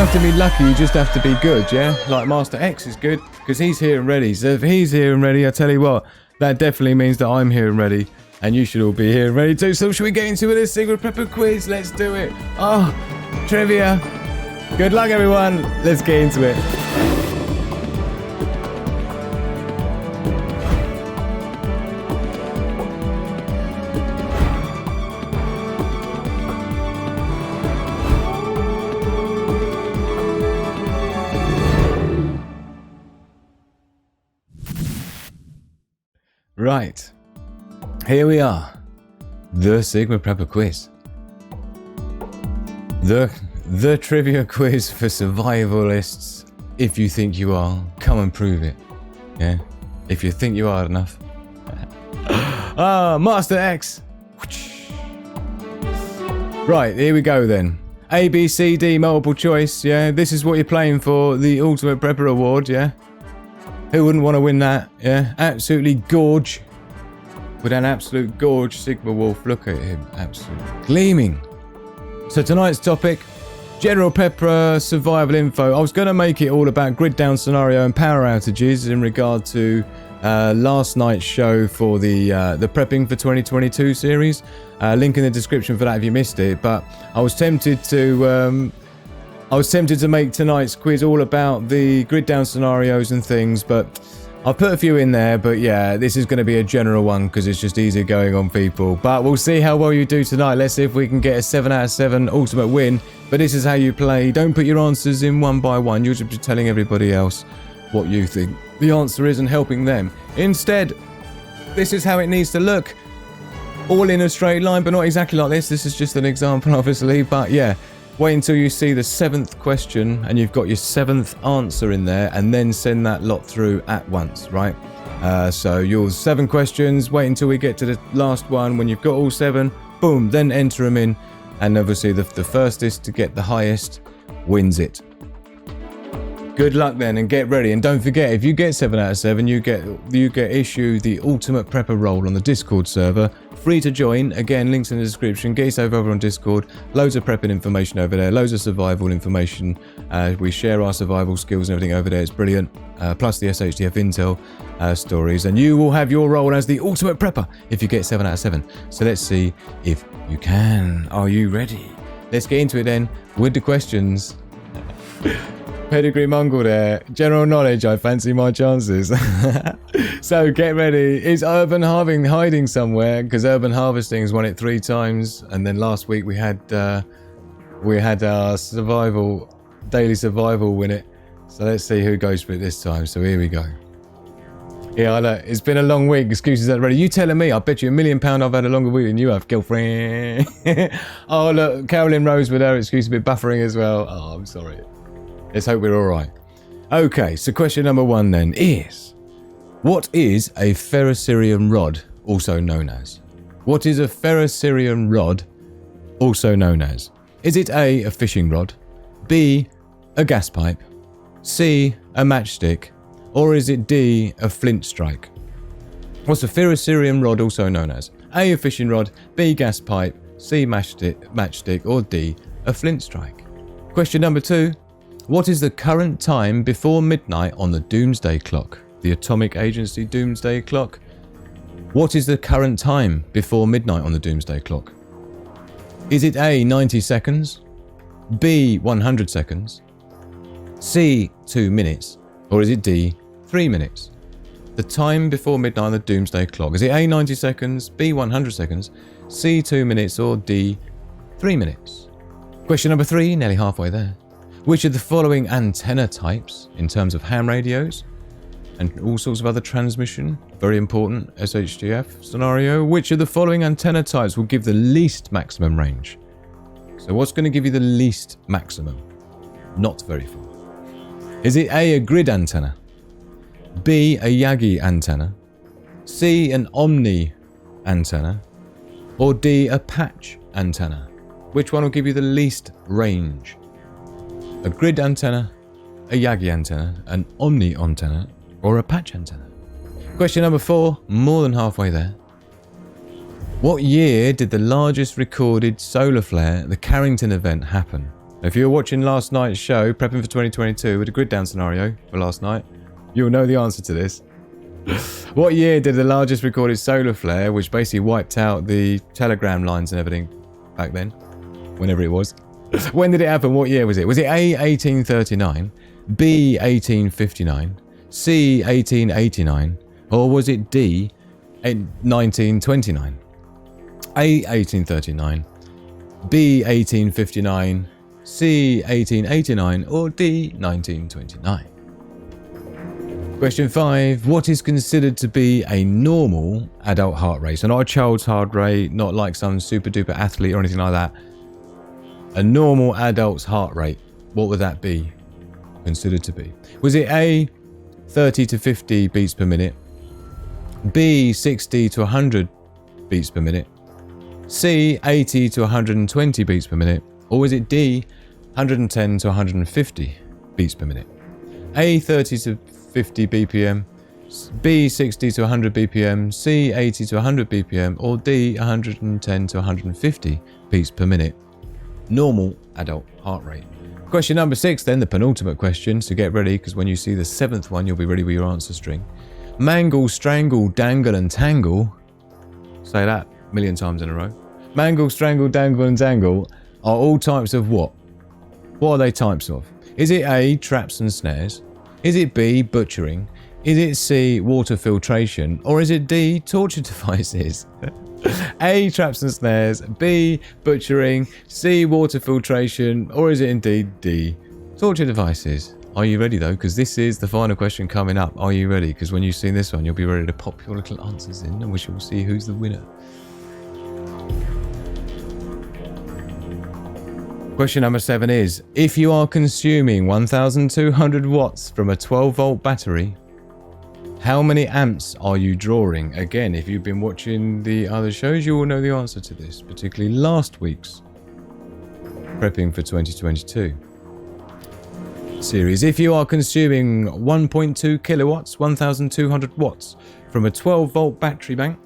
have to be lucky, you just have to be good, yeah? Like Master X is good, because he's here and ready. So if he's here and ready, I tell you what, that definitely means that I'm here and ready. And you should all be here and ready too. So should we get into this Secret Prepper quiz? Let's do it. Oh, trivia. Good luck, everyone. Let's get into it. Right. Here we are, the Sigma Prepper quiz. The trivia quiz for survivalists. If you think you are, come and prove it. Yeah, if you think you are enough. Master X. Right, here we go then. A, B, C, D, multiple choice. Yeah, this is what you're playing for, the Ultimate Prepper Award. Yeah, who wouldn't want to win that? Yeah, absolutely gorge. With an absolute gorge, Sigma Wolf. Look at him, absolutely gleaming. So tonight's topic, general Prepper survival info. I was going to make it all about grid down scenario and power outages in regard to last night's show for the prepping for 2022 series. Link in the description for that if you missed it. But I was tempted to make tonight's quiz all about the grid down scenarios and things, but I'll put a few in there, but yeah, this is going to be a general one because it's just easier going on people. But we'll see how well you do tonight. Let's see if we can get a 7 out of 7 ultimate win. But this is how you play. Don't put your answers in one by one. You're just telling everybody else what you think the answer is and helping them. Instead, this is how it needs to look. All in a straight line, but not exactly like this. This is just an example, obviously. But yeah. Wait until you see the 7th question and you've got your 7th answer in there, and then send that lot through at once, right? So your 7 questions, wait until we get to the last one. When you've got all 7, boom, then enter them in. And obviously the fastest to get the highest wins it. Good luck then, and get ready. And don't forget, if you get 7 out of 7, you get issued the Ultimate Prepper role on the Discord server. Free to join. Again, links in the description. Get yourself over on Discord. Loads of prepping information over there. Loads of survival information. We share our survival skills and everything over there. It's brilliant. Plus the SHTF Intel stories. And you will have your role as the Ultimate Prepper if you get 7 out of 7. So let's see if you can. Are you ready? Let's get into it then with the questions. Pedigree Mongol there. General knowledge, I fancy my chances. So get ready. Is Urban hiding somewhere? Because Urban Harvesting's won it 3 times, and then last week we had our daily survival win it. So let's see who goes for it this time. So here we go. Yeah, I know. It's been a long week. Excuses aren't ready. You telling me? I bet you £1 million I've had a longer week than you have, girlfriend. Oh look, Carolyn Rose with her excuse a bit buffering as well. Oh, I'm sorry. Let's hope we're all right. Okay, so question number 1 then is, what is a Ferrocerium Rod, also known as? What is a Ferrocerium Rod, also known as? Is it A, a fishing rod, B, a gas pipe, C, a matchstick, or is it D, a flint strike? What's a Ferrocerium Rod also known as? A, a fishing rod, B, gas pipe, C, matchstick, or D, a flint strike? Question number 2. What is the current time before midnight on the Doomsday Clock? The Atomic Agency Doomsday Clock? What is the current time before midnight on the Doomsday Clock? Is it A, 90 seconds, B, 100 seconds, C, 2 minutes, or is it D, 3 minutes? The time before midnight on the Doomsday Clock. Is it A, 90 seconds, B, 100 seconds, C, 2 minutes, or D, 3 minutes? Question number 3, nearly halfway there. Which of the following antenna types, in terms of ham radios and all sorts of other transmission, very important SHTF scenario, which of the following antenna types will give the least maximum range? So what's going to give you the least maximum? Not very far. Is it A, a grid antenna, B, a Yagi antenna, C, an Omni antenna, or D, a patch antenna? Which one will give you the least range? A grid antenna, a Yagi antenna, an Omni antenna, or a patch antenna? Question number 4, more than halfway there. What year did the largest recorded solar flare, the Carrington Event, happen? If you were watching last night's show, Prepping for 2022, with a grid down scenario for last night, you'll know the answer to this. What year did the largest recorded solar flare, which basically wiped out the telegram lines and everything back then, whenever it was? When did it happen? What year was it? Was it A, 1839, B, 1859, C, 1889, or was it D, 1929? A, 1839, B, 1859, C, 1889, or D, 1929? Question 5. What is considered to be a normal adult heart rate? So not a child's heart rate, not like some super duper athlete or anything like that. A normal adult's heart rate. What would that be considered to be? Was it A, 30 to 50 beats per minute? B, 60 to 100 beats per minute? C, 80 to 120 beats per minute? Or was it D, 110 to 150 beats per minute? A, 30 to 50 BPM, B, 60 to 100 BPM, C, 80 to 100 BPM, or D, 110 to 150 beats per minute. Normal adult heart rate. Question number 6 then, the penultimate question, so get ready, because when you see the 7th one, you'll be ready with your answer string. Mangle, strangle, dangle, and tangle. Say that a million times in a row. Mangle, strangle, dangle, and tangle are all types of what? What are they types of? Is it A, traps and snares? Is it B, butchering? Is it C, water filtration? Or is it D, torture devices? A, traps and snares, B, butchering, C, water filtration, or is it indeed D, torture devices? Are you ready though? Because this is the final question coming up. Are you ready? Because when you see this one, you'll be ready to pop your little answers in and we shall see who's the winner. Question number 7 is, if you are consuming 1,200 watts from a 12-volt battery, how many amps are you drawing? Again, if you've been watching the other shows, you will know the answer to this, particularly last week's Prepping for 2022 series. If you are consuming 1.2 kilowatts, 1,200 watts from a 12-volt battery bank,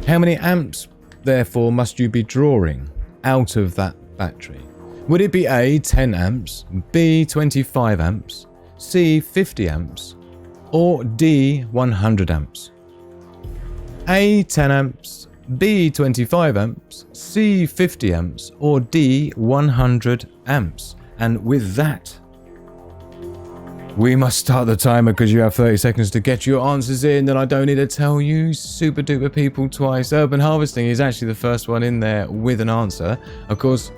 how many amps, therefore, must you be drawing out of that battery? Would it be A, 10 amps, B, 25 amps, C, 50 amps, or D, 100 amps? A, 10 amps, B, 25 amps, C, 50 amps, or D, 100 amps? And with that, we must start the timer because you have 30 seconds to get your answers in, and I don't need to tell you super duper people twice. Urban harvesting is actually the first one in there with an answer. Of course,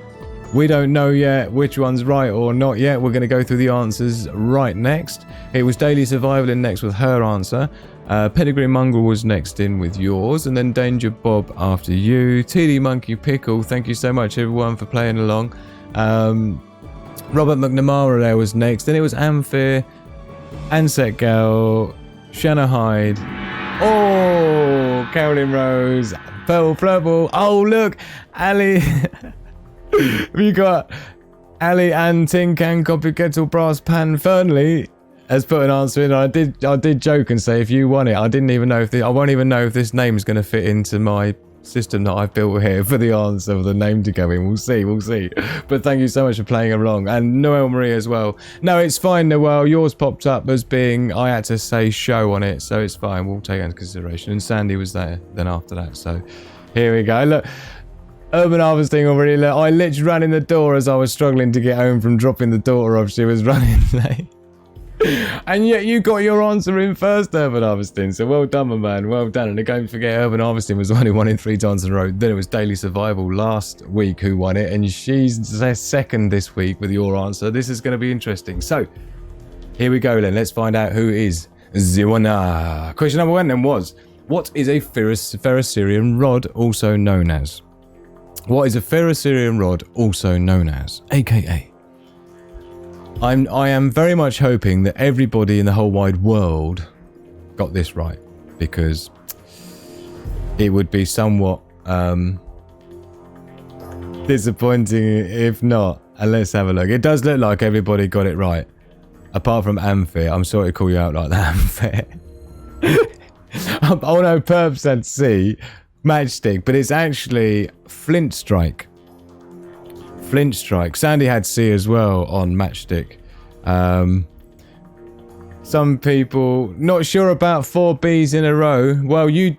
we don't know yet which one's right or not yet. We're going to go through the answers right next. It was Daily Survival in next with her answer. Pedigree Mongrel was next in with yours, and then Danger Bob after you. TD Monkey Pickle, thank you so much everyone for playing along. Robert McNamara there was next. Then it was Amphir, Ansett Gal, Shanna Hyde. Oh, Carolyn Rose, Pearl Flubble. Oh, look, Ali. We got Ali and Tin Can Copy Kettle Brass Pan Fernley has put an answer in. I did joke and say if you won it, I didn't even know if I won't even know if this name is going to fit into my system that I've built here for the answer of the name to go in. We'll see. But thank you so much for playing along. And Noelle Marie as well. No, it's fine, Noelle. Yours popped up as being, I had to say show on it, so it's fine. We'll take it into consideration. And Sandy was there then after that. So here we go. Look, urban harvesting already. Look, I literally ran in the door as I was struggling to get home from dropping the daughter off. She was running late. And yet you got your answer in first, Urban Harvesting. So well done, my man. Well done. And don't forget, Urban Harvesting was the one who won it 3 times in a row. Then it was Daily Survival last week who won it. And she's second this week with your answer. This is going to be interesting. So here we go then. Let's find out who is the winner. Question number 1 then was, what is a Ferrocerium Rod also known as? What is a Ferrocerium Rod also known as? AKA. I am very much hoping that everybody in the whole wide world got this right, because it would be somewhat disappointing if not. And let's have a look. It does look like everybody got it right, apart from Amphir. I'm sorry to call you out like that, Amphir. Oh no, Perp said C, Matchstick, but it's actually Flint Strike. Flint strike. Sandy had C as well on Matchstick. Some people not sure about 4 Bs in a row. Well, you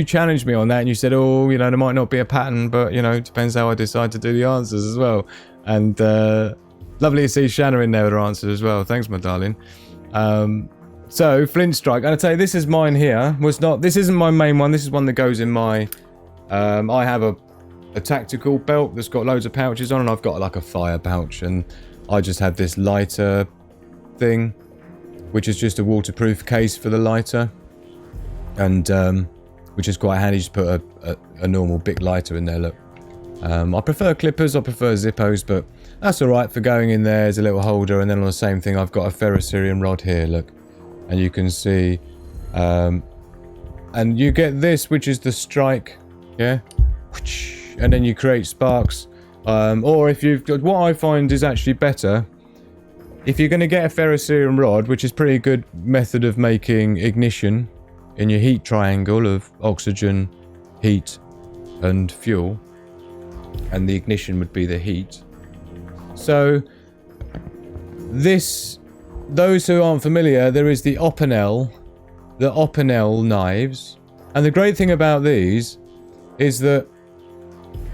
challenged me on that and you said, oh, you know, there might not be a pattern, but, you know, it depends how I decide to do the answers as well. And lovely to see Shanna in there with her answers as well. Thanks, my darling. So, Flint strike. And I tell you, this is mine here. This isn't my main one. This is one that goes in my... I have a tactical belt that's got loads of pouches on, and I've got like a fire pouch, and I just have this lighter thing, which is just a waterproof case for the lighter, and which is quite handy. Just put a normal big lighter in there. Look, I prefer clippers, I prefer Zippos, but that's alright for going in there as a little holder. And then on the same thing, I've got a Ferrocerium Rod here, look, and you can see, and you get this, which is the strike, yeah, and then you create sparks, or if you've got, what I find is actually better, if you're going to get a Ferrocerium Rod, which is pretty good method of making ignition in your heat triangle of oxygen, heat, and fuel, and the ignition would be the heat. So, those who aren't familiar, there is the Opinel knives, and the great thing about these is that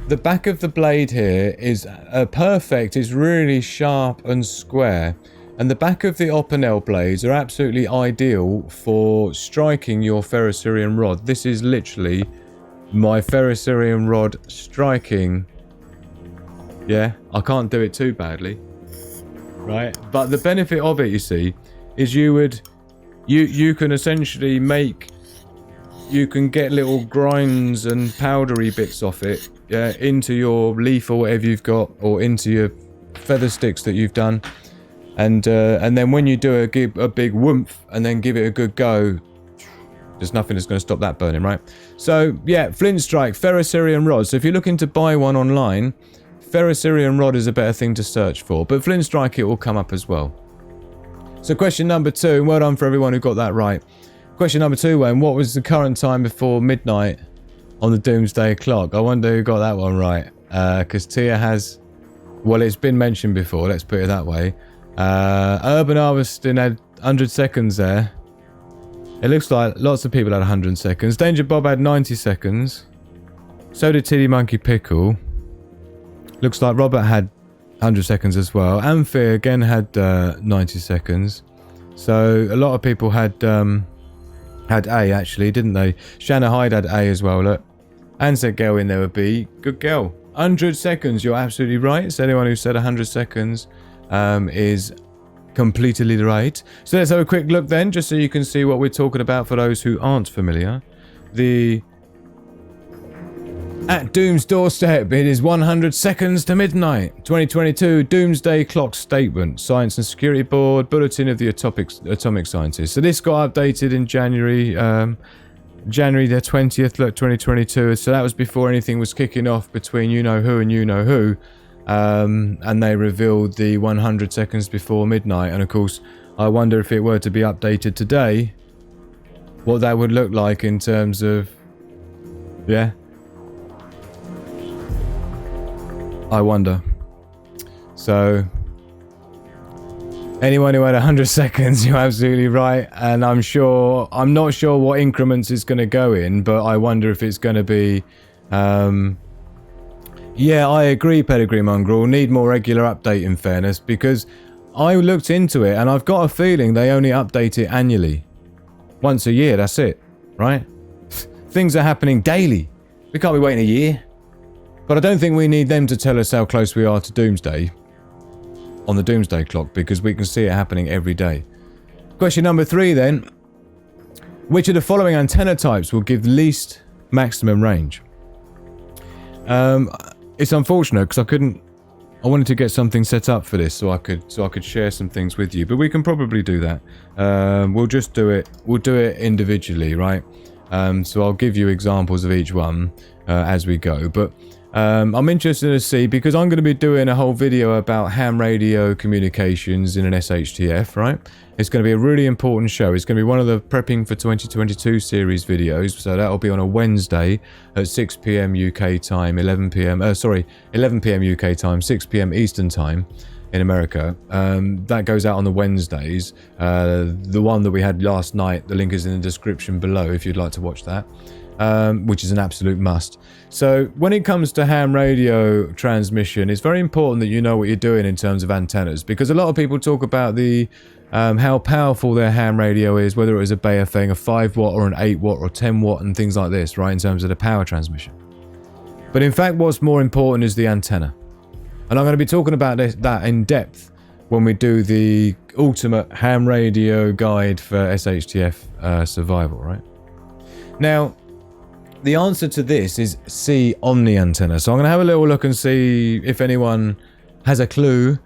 the back of the blade here is perfect. It's really sharp and square. And the back of the Opinel blades are absolutely ideal for striking your Ferrocerium Rod. This is literally my Ferrocerium Rod striking. Yeah, I can't do it too badly. Right? But the benefit of it, you see, is you can essentially make... You can get little grinds and powdery bits off it, yeah, into your leaf or whatever you've got, or into your feather sticks that you've done, and then when you do a big whoomph and then give it a good go, there's nothing that's going to stop that burning, right? So yeah, Flint strike, Ferrocerium Rod. So if you're looking to buy one online, Ferrocerium Rod is a better thing to search for, but Flint strike, it will come up as well. So question number 2, and well done for everyone who got that right. Question number 2, Wayne, what was the current time before midnight on the Doomsday Clock? I wonder who got that one right. Because Tia has... Well, it's been mentioned before, let's put it that way. Urban Harvesting had 100 seconds there. It looks like lots of people had 100 seconds. Danger Bob had 90 seconds. So did Tiddy Monkey Pickle. Looks like Robert had 100 seconds as well. Amphi again had 90 seconds. So a lot of people had A, actually, didn't they? Shanna Hyde had A as well, look. And said girl in there would be. Good girl. 100 seconds, you're absolutely right. So anyone who said 100 seconds is completely right. So let's have a quick look then, just so you can see what we're talking about for those who aren't familiar. At Doom's doorstep, it is 100 seconds to midnight. 2022 Doomsday Clock Statement. Science and Security Board, Bulletin of the Atomic Scientists. So this got updated in January the 20th, look, 2022. So that was before anything was kicking off between you-know-who and you-know-who. And they revealed the 100 seconds before midnight. And of course, I wonder if it were to be updated today, what that would look like in terms of... Yeah. I wonder. So, anyone who had 100 seconds, you're absolutely right. And I'm not sure what increments it's going to go in, but I wonder if it's going to be... Yeah, I agree, Pedigree Mongrel. Need more regular update, in fairness, because I looked into it and I've got a feeling they only update it annually. Once a year, that's it, right? Things are happening daily. We can't be waiting a year. But I don't think we need them to tell us how close we are to Doomsday on the Doomsday Clock, because we can see it happening every day. Question number 3 then. Which of the following antenna types will give least maximum range? It's unfortunate because I wanted to get something set up for this so I could share some things with you, but we can probably do that. We'll just do it. We'll do it individually, right? So I'll give you examples of each one as we go. But I'm interested to see, because I'm going to be doing a whole video about ham radio communications in an SHTF, right? It's going to be a really important show. It's going to be one of the Prepping for 2022 series videos, so that'll be on a Wednesday at 6 p.m. UK time, 11 p.m. UK time, 6 p.m. Eastern time in America. That goes out on the Wednesdays. The one that we had last night, the link is in the description below if you'd like to watch that. Which is an absolute must. So when it comes to ham radio transmission, it's very important that you know what you're doing in terms of antennas, because a lot of people talk about the how powerful their ham radio is, whether it was a Baofeng, a 5 watt or an 8 watt or 10 watt and things like this, right, in terms of the power transmission. But in fact, what's more important is the antenna. And I'm going to be talking about that in depth when we do the ultimate ham radio guide for SHTF Survival, right? Now, the answer to this is C, Omni antenna. So I'm going to have a little look and see if anyone has a clue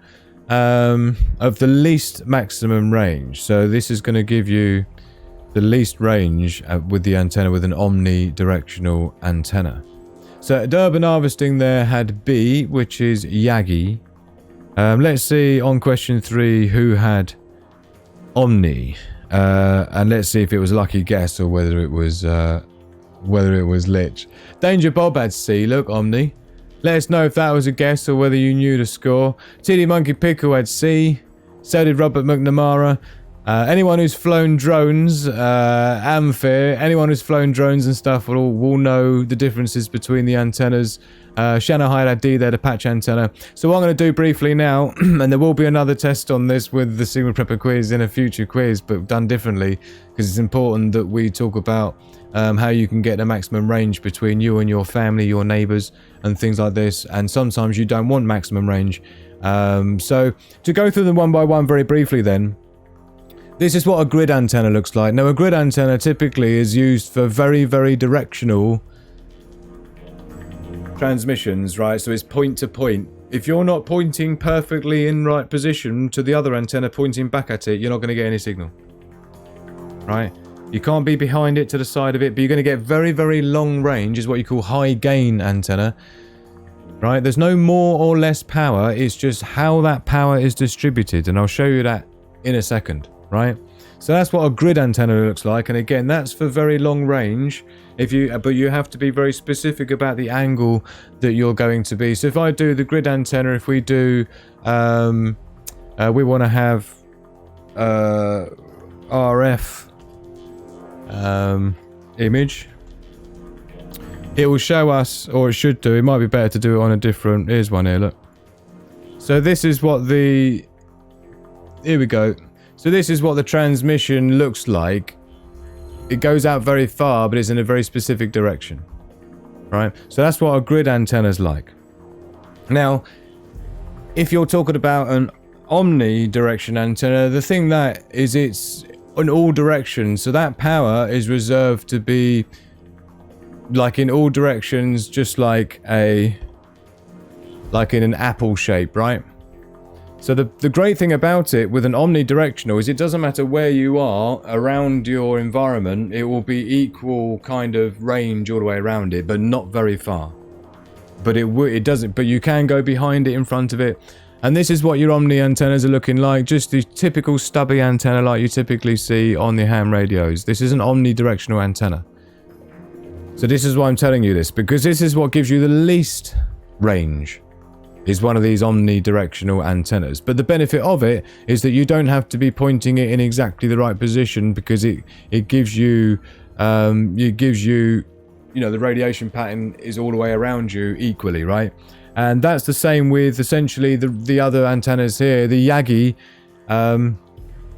of the least maximum range. So this is going to give you the least range with the antenna with an omnidirectional antenna. So at urban harvesting there had B, which is Yagi. Let's see on question 3 who had Omni. And let's see if it was a lucky guess or whether it was Lich. Danger Bob had C. Look, Omni. Let us know if that was a guess or whether you knew the score. Tiddy Monkey Pickle had C. So did Robert McNamara. Anyone who's flown drones, Amphir, anyone who's flown drones and stuff will know the differences between the antennas. Shanna Hyde had D there, the patch antenna. So what I'm going to do briefly now, and there will be another test on this with the Sigma Prepper quiz in a future quiz, but done differently, because it's important that we talk about how you can get the maximum range between you and your family, your neighbors, and things like this. And sometimes you don't want maximum range. So to go through them one by one very briefly then, this is what a grid antenna looks like. Now, a grid antenna typically is used for very, very directional transmissions, right? So it's point to point. If you're not pointing perfectly in right position to the other antenna pointing back at it, you're not going to get any signal, right? You can't be behind it to the side of it, but you're going to get very, very long range, is what you call high gain antenna, right? There's no more or less power. It's just how that power is distributed, and I'll show you that in a second, right? So that's what a grid antenna looks like, and again, that's for very long range. But you have to be very specific about the angle that you're going to be. So if I do the grid antenna, if we do, we want to have RF image, it will show us, or it should do, it might be better to do it on a different, here's one here, look. So this is what the, here we go. So this is what the transmission looks like. It goes out very far, but it's in a very specific direction, right? So that's what a grid antenna is like. Now, if you're talking about an omnidirection antenna, the thing that is, it's in all directions. So that power is reserved to be like in all directions, just like in an apple shape, right? So the great thing about it with an omnidirectional is it doesn't matter where you are around your environment, it will be equal kind of range all the way around it, but not very far. But it doesn't, but you can go behind it, in front of it. And this is what your omni antennas are looking like, just the typical stubby antenna like you typically see on the ham radios. This is an omnidirectional antenna. So this is why I'm telling you this, because this is what gives you the least range, is one of these omnidirectional antennas. But the benefit of it is that you don't have to be pointing it in exactly the right position, because it gives you, you know, the radiation pattern is all the way around you equally, right? And that's the same with essentially the other antennas here. The Yagi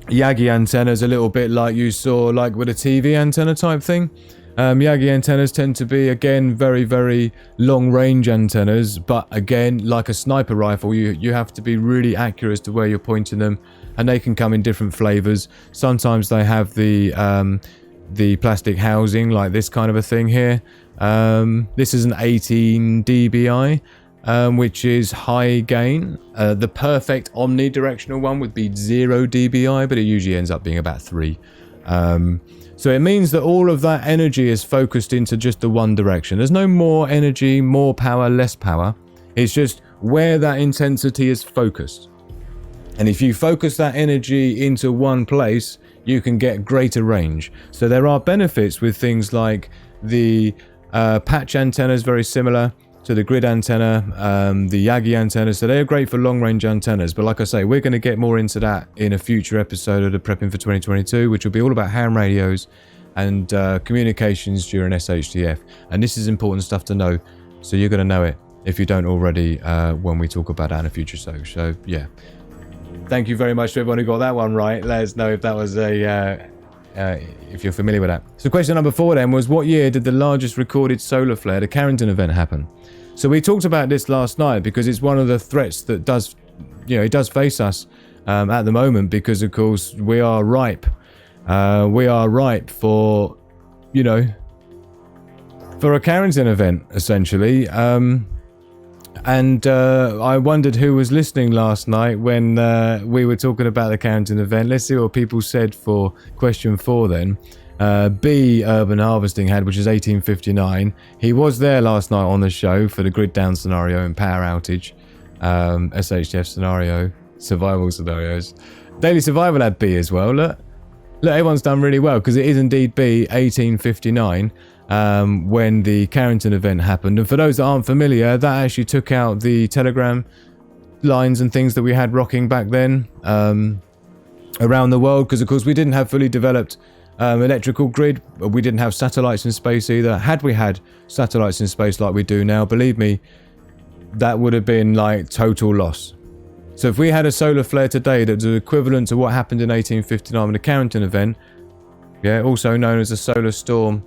antennas, a little bit like you saw like with a TV antenna type thing. Yagi antennas tend to be, again, very, very long range antennas, but again, like a sniper rifle, you have to be really accurate as to where you're pointing them, and they can come in different flavors. Sometimes they have the plastic housing, like this kind of a thing here. This is an 18 dBi, which is high gain. The perfect omnidirectional one would be 0 dBi, but it usually ends up being about 3. So it means that all of that energy is focused into just the one direction. There's no more energy, more power, less power. It's just where that intensity is focused. And if you focus that energy into one place, you can get greater range. So there are benefits with things like the patch antenna is very similar to the grid antenna, the Yagi antenna. So they're great for long range antennas. But like I say, we're going to get more into that in a future episode of the Prepping for 2022, which will be all about ham radios and communications during SHTF. And this is important stuff to know. So you're going to know it if you don't already when we talk about that in a future show. So yeah. Thank you very much to everyone who got that one right. Let us know if that was if you're familiar with that. So question number 4 then was, what year did the largest recorded solar flare, the Carrington Event, happen? So we talked about this last night because it's one of the threats that does, it does face us at the moment, because of course we are ripe. We are ripe for, for a Carrington Event, essentially. And I wondered who was listening last night when we were talking about the Carrington Event. Let's see what people said for question 4 then. B, Urban Harvesting had, which is 1859. He was there last night on the show for the grid down scenario and power outage. SHTF scenario, survival scenarios. Daily Survival had B as well. Look, everyone's done really well, because it is indeed B, 1859. When the Carrington Event happened. And for those that aren't familiar, that actually took out the telegram lines and things that we had rocking back then around the world, because of course we didn't have fully developed electrical grid. We didn't have satellites in space either. Had we had satellites in space like we do now, believe me, that would have been like total loss. So if we had a solar flare today that was equivalent to what happened in 1859 with the Carrington Event, also known as the solar storm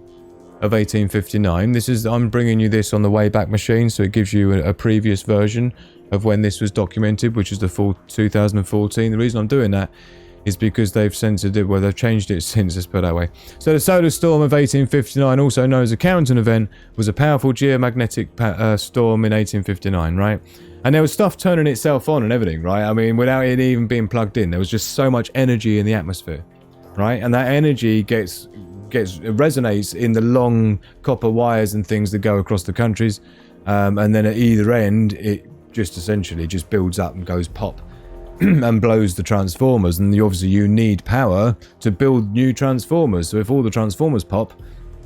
of 1859. I'm bringing you this on the Wayback Machine, so it gives you a previous version of when this was documented, which is the full 2014. The reason I'm doing that is because they've censored it, they've changed it since, let's put it that way. So the solar storm of 1859, also known as the Carrington Event, was a powerful geomagnetic storm in 1859, right? And there was stuff turning itself on and everything, right? I mean, without it even being plugged in, there was just so much energy in the atmosphere, right? And that energy resonates in the long copper wires and things that go across the countries, and then at either end it just essentially just builds up and goes pop and blows the transformers. And obviously you need power to build new transformers, so if all the transformers pop,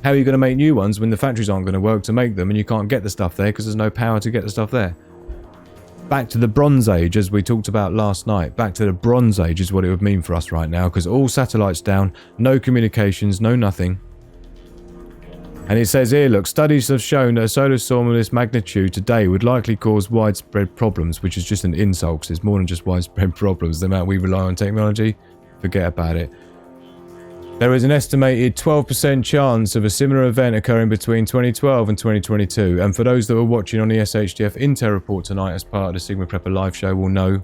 how are you going to make new ones when the factories aren't going to work to make them, and you can't get the stuff there because there's no power to get the stuff there? Back to the Bronze Age, as we talked about last night. Back to the Bronze Age is what it would mean for us right now, because all satellites down, no communications, no nothing. And it says here, look, studies have shown that a solar storm of this magnitude today would likely cause widespread problems, which is just an insult, because it's more than just widespread problems. The amount we rely on technology, forget about it. There is an estimated 12% chance of a similar event occurring between 2012 and 2022. And for those that were watching on the SHTF Intel report tonight as part of the Sigma Prepper live show will know,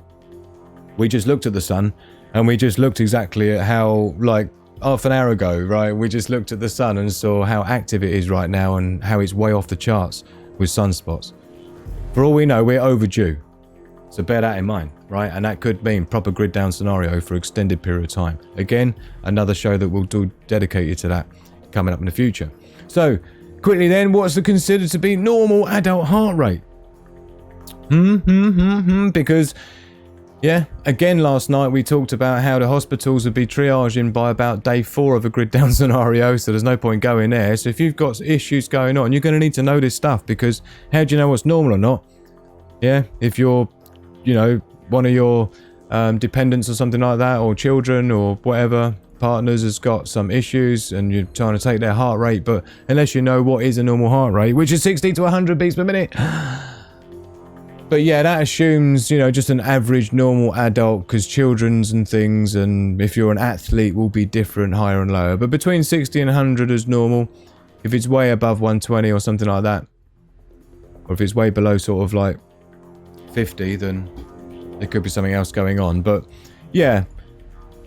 we just looked at the sun, and we just looked exactly at how, like, half an hour ago, right? We just looked at the sun and saw how active it is right now and how it's way off the charts with sunspots. For all we know, we're overdue. So bear that in mind, right? And that could mean proper grid down scenario for extended period of time. Again, another show that we'll do dedicated to that coming up in the future. So quickly then, what's considered to be normal adult heart rate? Because again, last night we talked about how the hospitals would be triaging by about day 4 of a grid down scenario, so there's no point going there. So if you've got issues going on, you're going to need to know this stuff, because how do you know what's normal or not? If you're one of your dependents or something like that, or children or whatever, partners has got some issues and you're trying to take their heart rate, but unless you know what is a normal heart rate, which is 60 to 100 beats per minute. But that assumes, just an average normal adult, because children's and things, and if you're an athlete, will be different, higher and lower. But between 60 and 100 is normal. If it's way above 120 or something like that, or if it's way below sort of like 50, then there could be something else going on. But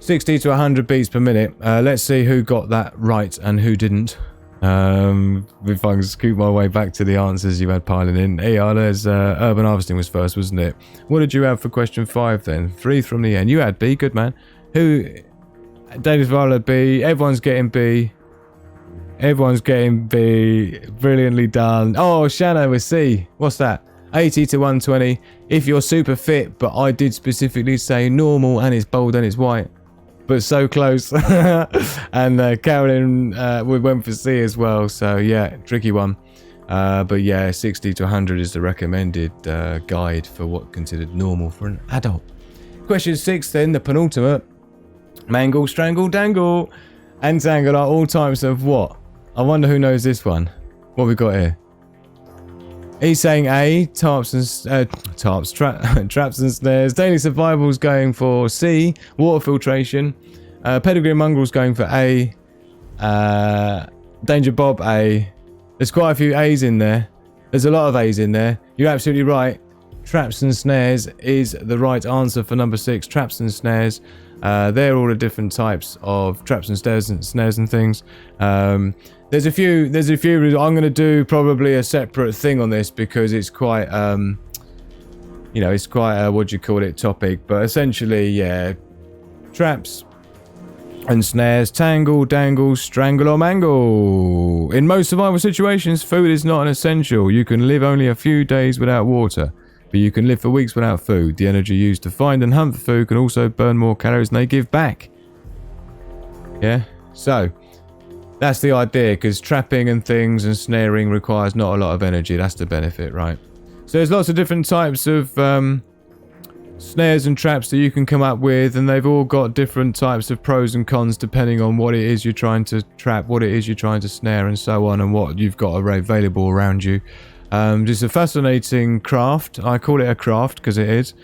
60 to 100 beats per minute. Let's see who got that right and who didn't. If I can scoot my way back to the answers you had piling in. There's urban harvesting was first, wasn't it? What did you have for question 5 then? 3 from the end. You had B, good man. Who Data survival B. Everyone's getting B. Everyone's getting B. Brilliantly done. Oh, Shannon with C. What's that? 80 to 120. If you're super fit, but I did specifically say normal and it's bold and it's white. But so close. And Carolyn went for C as well. So yeah, tricky one. But yeah, 60 to 100 is the recommended guide for what considered normal for an adult. Question 6 then, the penultimate. Mangle, strangle, dangle, and tangle are all types of what? I wonder who knows this one. What we got here? He's saying A, traps and snares. Daily survival's going for C, water filtration. Pedigree and mongrel's going for A. Danger Bob A. There's quite a few A's in there. There's a lot of A's in there. You're absolutely right. Traps and snares is the right answer for number 6. Traps and snares. They're all the different types of traps and snares and things. There's a few. I'm going to do probably a separate thing on this because it's quite, it's quite a, what do you call it, topic. But essentially, yeah, traps and snares, tangle, dangle, strangle or mangle. In most survival situations, food is not an essential. You can live only a few days without water, but you can live for weeks without food. The energy used to find and hunt for food can also burn more calories than they give back. Yeah, so that's the idea, because trapping and things and snaring requires not a lot of energy. That's the benefit, right? So there's lots of different types of snares and traps that you can come up with, and they've all got different types of pros and cons depending on what it is you're trying to trap, what it is you're trying to snare, and so on, and what you've got available around you. Just a fascinating craft. I call it a craft because it is.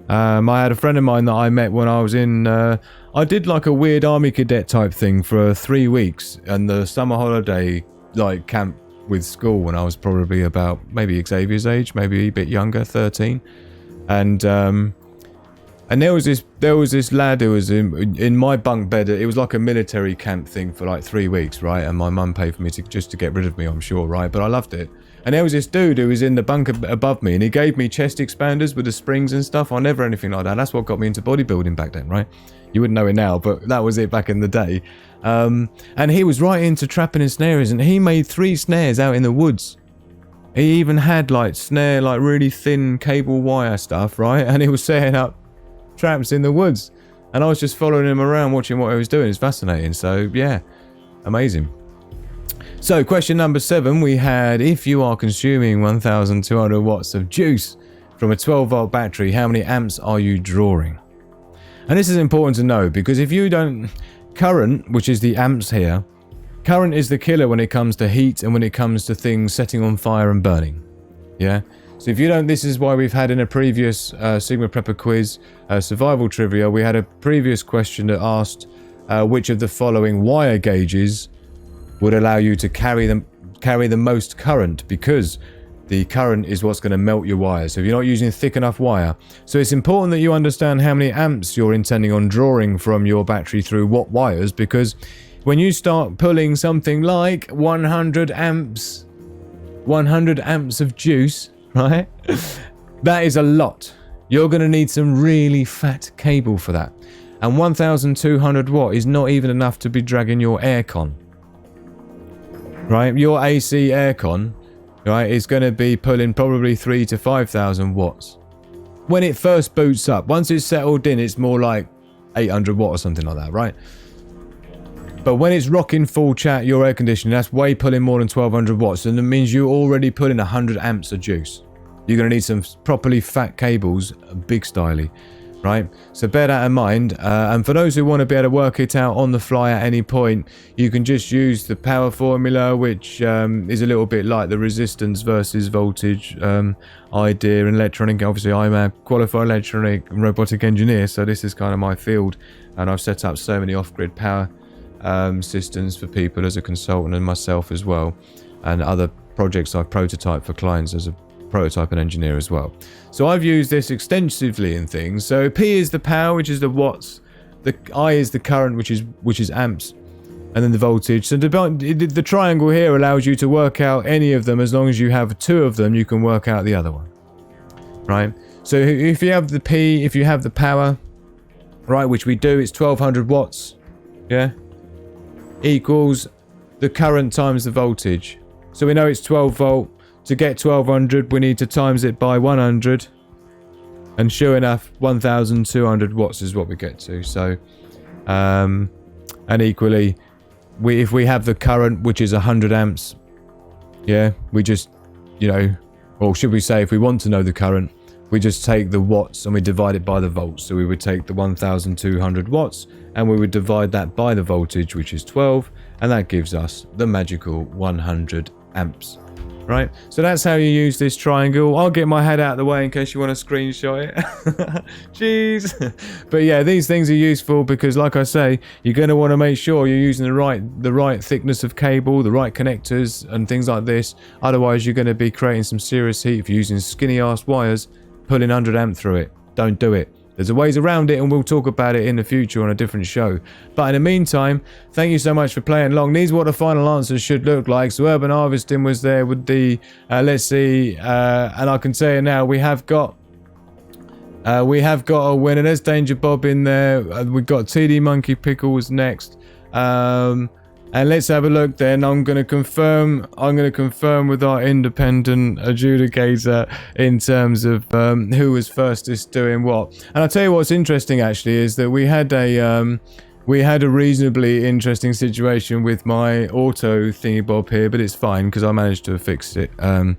I had a friend of mine that I met when I was in... I did like a weird army cadet type thing for 3 weeks and the summer holiday like camp with school when I was probably about maybe Xavier's age, maybe a bit younger, 13. And there was this lad who was in my bunk bed. It was like a military camp thing for like 3 weeks, right? And my mum paid for me just to get rid of me, I'm sure, right? But I loved it. And there was this dude who was in the bunk above me, and he gave me chest expanders with the springs and stuff. I never anything like that. That's what got me into bodybuilding back then, right? You wouldn't know it now, but that was it back in the day. And he was right into trapping and snares, and he made 3 snares out in the woods. He even had like really thin cable wire stuff, right? And he was setting up traps in the woods. And I was just following him around, watching what he was doing. It's fascinating. So yeah, amazing. So question number 7, we had, if you are consuming 1,200 watts of juice from a 12-volt battery, how many amps are you drawing? And this is important to know, because if you don't... Current, which is the amps here, current is the killer when it comes to heat and when it comes to things setting on fire and burning. Yeah? So if you don't... This is why we've had in a previous Sigma Prepper quiz, survival trivia, we had a previous question that asked which of the following wire gauges would allow you to carry the most current, because the current is what's going to melt your wire. So if you're not using thick enough wire, so it's important that you understand how many amps you're intending on drawing from your battery through what wires, because when you start pulling something like 100 amps of juice, right, that is a lot. You're going to need some really fat cable for that, and 1,200 watt is not even enough to be dragging your aircon. Right, your AC aircon, right, is going to be pulling probably 3,000 to 5,000 watts. When it first boots up, once it's settled in, it's more like 800 watt or something like that, right? But when it's rocking full chat, your air conditioning, that's way pulling more than 1,200 watts, and that means you're already pulling 100 amps of juice. You're going to need some properly fat cables, big styly. Right, so bear that in mind, and for those who want to be able to work it out on the fly at any point, you can just use the power formula, which is a little bit like the resistance versus voltage idea in electronic. Obviously, I'm a qualified electronic and robotic engineer, so this is kind of my field, and I've set up so many off-grid power systems for people as a consultant and myself as well, and other projects I've prototyped for clients as a prototype and engineer as well. So I've used this extensively in things. So P is the power, which is the watts. The I is the current, which is amps, and then the voltage. So the triangle here allows you to work out any of them. As long as you have 2 of them, you can work out the other one. Right. So if you have the P, if you have the power, right, which we do, it's 1,200 watts. yeah, equals the current times the voltage. So we know it's 12 volt. To get 1200, we need to times it by 100. And sure enough, 1200 watts is what we get to. So, and equally, if we have the current, which is 100 amps, yeah, we just, you know, or should we say, if we want to know the current, we just take the watts and we divide it by the volts. So we would take the 1200 watts and we would divide that by the voltage, which is 12, and that gives us the magical 100 amps. Right, so that's how you use this triangle. I'll get my head out of the way in case you want to screenshot it. Jeez. But yeah, these things are useful because, like I say, you're going to want to make sure you're using the right thickness of cable, the right connectors and things like this. Otherwise, you're going to be creating some serious heat if you're using skinny ass wires, pulling 100 amp through it. Don't do it. There's a ways around it, and we'll talk about it in the future on a different show. But in the meantime, thank you so much for playing along. These are what the final answers should look like. So urban harvesting was there with the, let's see, and I can say it now, we have got a winner. There's Danger Bob in there. We've got TD Monkey Pickles next. And let's have a look then. I'm going to confirm with our independent adjudicator in terms of who was fastest doing what. And I'll tell you what's interesting actually is that we had a reasonably interesting situation with my auto thingy bob here, but it's fine because I managed to fix it. And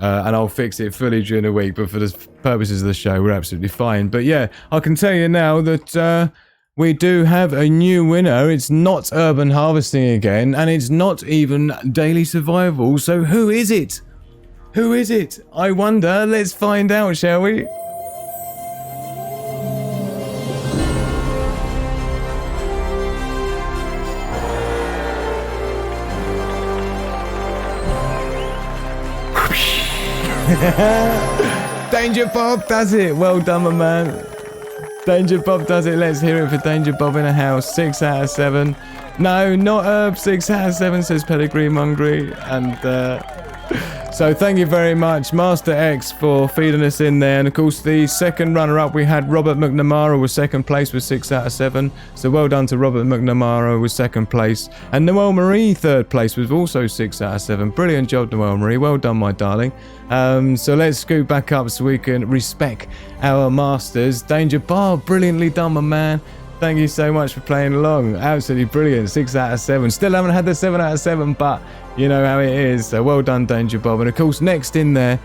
I'll fix it fully during the week, but for the purposes of the show, we're absolutely fine. But yeah, I can tell you now that we do have a new winner. It's not urban harvesting again, and it's not even daily survival. So who is it? Who is it? I wonder. Let's find out, shall we? Danger Bob does it. Well done, my man. Danger Bob does it. Let's hear it for Danger Bob in a house. 6 out of 7. No, not Herb. 6 out of 7 says Pedigree Mungry. And so thank you very much, Master X, for feeding us in there. And of course, the second runner-up we had Robert McNamara was second place with 6 out of 7. So well done to Robert McNamara with second place. And Noelle Marie third place was also 6 out of 7. Brilliant job, Noelle Marie. Well done, my darling. So let's scoot back up so we can respect our masters. Danger Bob, brilliantly done, my man. Thank you so much for playing along. Absolutely brilliant. 6 out of 7. Still haven't had the 7 out of 7, but you know how it is. So well done, Danger Bob. And of course, next in there,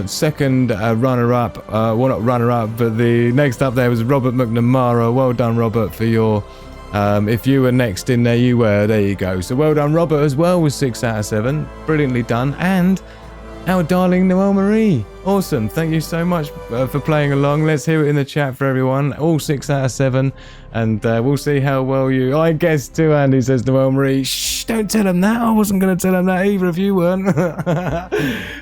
second runner-up. Well, not runner-up, but the next up there was Robert McNamara. Well done, Robert, for your... if you were next in there, you were. There you go. So well done, Robert, as well, with 6 out of 7. Brilliantly done. And our darling Noelle Marie. Awesome. Thank you so much for playing along. Let's hear it in the chat for everyone. All 6 out of 7. And we'll see how well you... I guess too, Andy, says Noelle Marie. Shh, don't tell him that. I wasn't going to tell him that either if you weren't.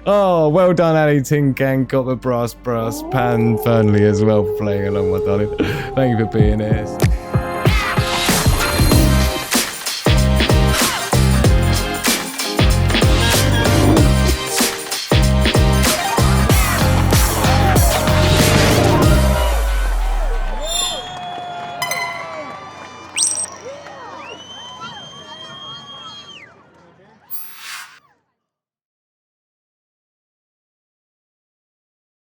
Oh, well done, Ali Tin Can. Got the brass pan Fernley as well for playing along, my darling. Thank you for being here.